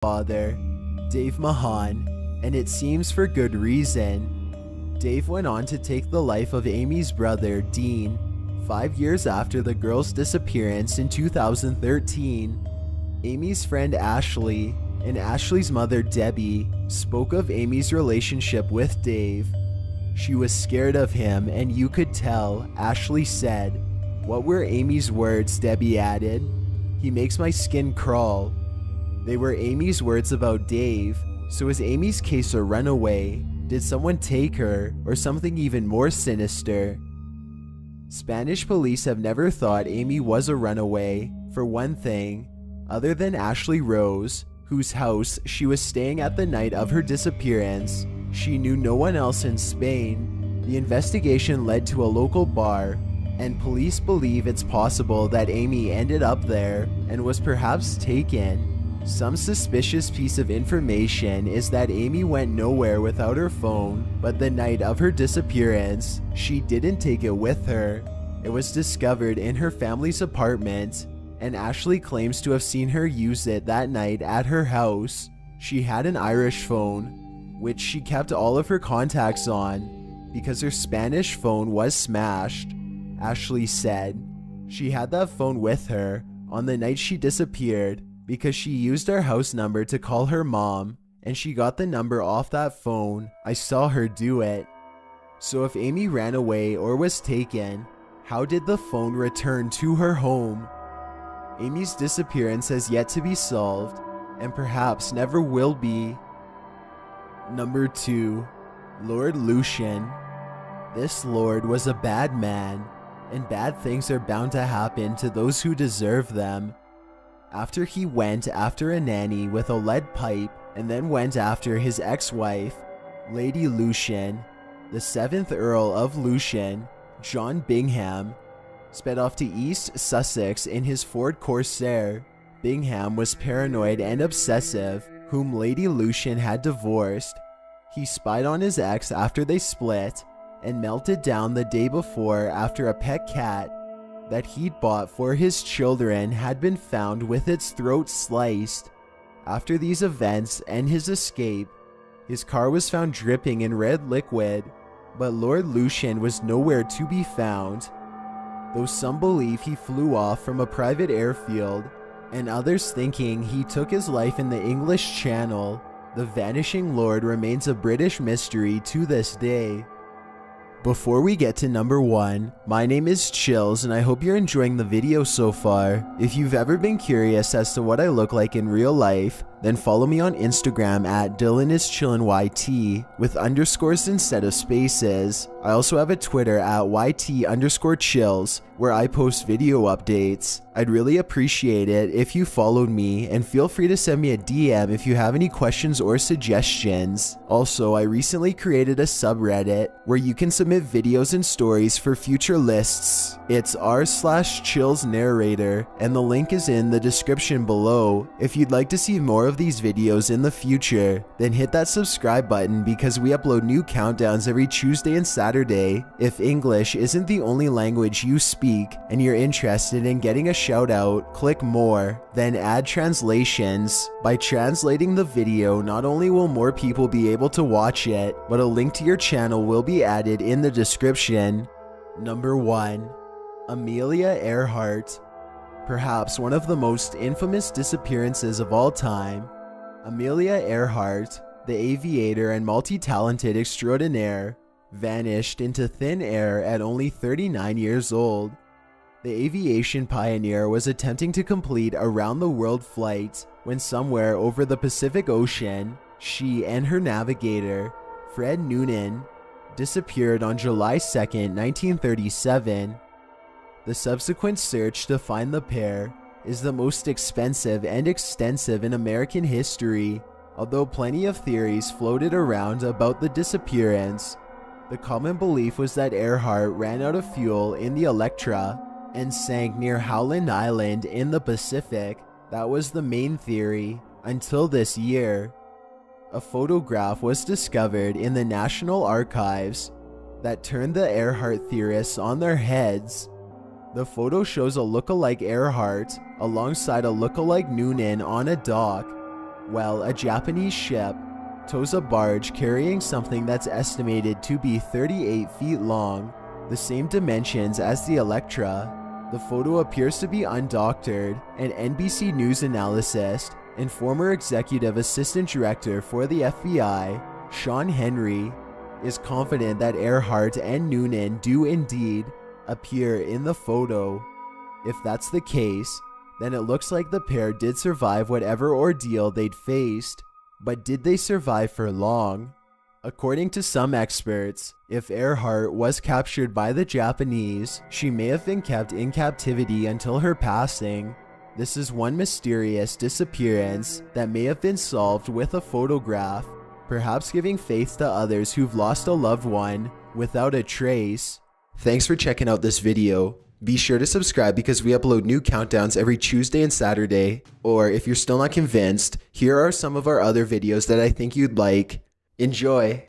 father, Dave Mahan, and it seems for good reason. Dave went on to take the life of Amy's brother, Dean, 5 years after the girl's disappearance in 2013. Amy's friend Ashley and Ashley's mother, Debbie, spoke of Amy's relationship with Dave. She was scared of him, and you could tell, Ashley said. What were Amy's words? Debbie added. He makes my skin crawl. They were Amy's words about Dave. So is Amy's case a runaway? Did someone take her, or something even more sinister? Spanish police have never thought Amy was a runaway, for one thing, other than Ashley Rose, whose house she was staying at the night of her disappearance. She knew no one else in Spain. The investigation led to a local bar, and police believe it's possible that Amy ended up there and was perhaps taken. Some suspicious piece of information is that Amy went nowhere without her phone, but the night of her disappearance, she didn't take it with her. It was discovered in her family's apartment, and Ashley claims to have seen her use it that night at her house. She had an Irish phone, which she kept all of her contacts on, because her Spanish phone was smashed. Ashley said she had that phone with her on the night she disappeared because she used our house number to call her mom, and she got the number off that phone. I saw her do it. So if Amy ran away or was taken, how did the phone return to her home? Amy's disappearance has yet to be solved, and perhaps never will be. Number 2. Lord Lucian. This lord was a bad man, and bad things are bound to happen to those who deserve them. After he went after a nanny with a lead pipe and then went after his ex-wife, Lady Lucian, the 7th Earl of Lucian, John Bingham, sped off to East Sussex in his Ford Corsair. Bingham was paranoid and obsessive, whom Lady Lucian had divorced. He spied on his ex after they split, and melted down the day before after a pet cat that he'd bought for his children had been found with its throat sliced. After these events and his escape, his car was found dripping in red liquid, but Lord Lucian was nowhere to be found. Though some believe he flew off from a private airfield, and others thinking he took his life in the English Channel, the vanishing lord remains a British mystery to this day. Before we get to number 1, my name is Chills, and I hope you're enjoying the video so far. If you've ever been curious as to what I look like in real life, then follow me on Instagram at DylanIsChillinYT with underscores instead of spaces. I also have a Twitter at YT_chills where I post video updates. I'd really appreciate it if you followed me, and feel free to send me a DM if you have any questions or suggestions. Also, I recently created a subreddit where you can submit videos and stories for future lists. It's r/chillsnarrator, and the link is in the description below. If you'd like to see more of these videos in the future, then hit that subscribe button because we upload new countdowns every Tuesday and Saturday. If English isn't the only language you speak and you're interested in getting a shout out, click more, then add translations. By translating the video, not only will more people be able to watch it, but a link to your channel will be added in the description. Number 1. Amelia Earhart. Perhaps one of the most infamous disappearances of all time. Amelia Earhart, the aviator and multi-talented extraordinaire, vanished into thin air at only 39 years old. The aviation pioneer was attempting to complete a round-the-world flight when somewhere over the Pacific Ocean, she and her navigator, Fred Noonan, disappeared on July 2, 1937. The subsequent search to find the pair is the most expensive and extensive in American history. Although plenty of theories floated around about the disappearance, the common belief was that Earhart ran out of fuel in the Electra and sank near Howland Island in the Pacific. That was the main theory until this year. A photograph was discovered in the National Archives that turned the Earhart theorists on their heads. The photo shows a look-alike Earhart alongside a look-alike Noonan on a dock. Well, a Japanese ship tows a barge carrying something that's estimated to be 38 feet long, the same dimensions as the Electra. The photo appears to be undoctored, and NBC News analyst and former executive assistant director for the FBI, Sean Henry, is confident that Earhart and Noonan do indeed appear in the photo. If that's the case, then it looks like the pair did survive whatever ordeal they'd faced, but did they survive for long? According to some experts, if Earhart was captured by the Japanese, she may have been kept in captivity until her passing. This is one mysterious disappearance that may have been solved with a photograph, perhaps giving faith to others who've lost a loved one without a trace. Thanks for checking out this video. Be sure to subscribe because we upload new countdowns every Tuesday and Saturday. Or if you're still not convinced, here are some of our other videos that I think you'd like. Enjoy!